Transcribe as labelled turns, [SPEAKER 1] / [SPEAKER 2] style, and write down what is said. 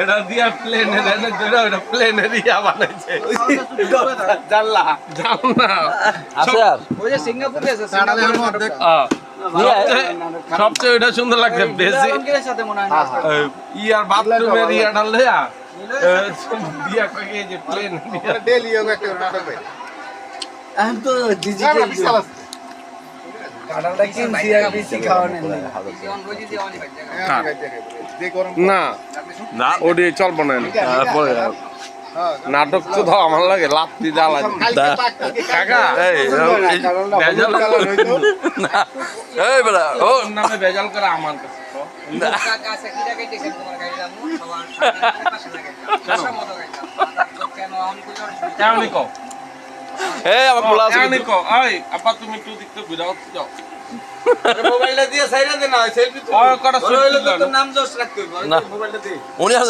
[SPEAKER 1] এটা দিয়া প্লেনে দেন যেটা ওটা প্লেনে দিয়া বানাইছে জানলা জানলা
[SPEAKER 2] আচ্ছা
[SPEAKER 3] ওই যে সিঙ্গাপুরে আছে সিঙ্গাপুরের নাটক
[SPEAKER 1] সবচেয়ে ওটা সুন্দর লাগছে বেশি
[SPEAKER 3] আলমগীরের সাথে মনে হয় না
[SPEAKER 1] ইয়ার বাথরুমের ইয়া ঢাললে দিয়া কই যে প্লেন
[SPEAKER 4] ডেলি yoga একটা নাটক ভাই
[SPEAKER 3] আমি তো ডিজিটাল কাটালটা কিনছি আর বেশি খাওয়া নেই
[SPEAKER 4] যে গরম
[SPEAKER 1] না না ওডি চলবো না নাটক তো দাও আমার লাগে লাত্তি জ্বালা কাকা ভেজাল
[SPEAKER 2] এই বেটা ও
[SPEAKER 1] নামে ভেজাল করে আমার কাছে কেমনি কো
[SPEAKER 2] এই আমার পোলা আছে
[SPEAKER 1] কেমনি কো এই আপা তুমি একটু দেখতে ঘুরাও যাও
[SPEAKER 4] মোবাইলটা দিয়ে সাইরা দে না সেলফি
[SPEAKER 1] কটা
[SPEAKER 4] নাম জোশ রাখতে
[SPEAKER 2] না।
[SPEAKER 4] মোবাইলটা দিয়ে
[SPEAKER 2] উনি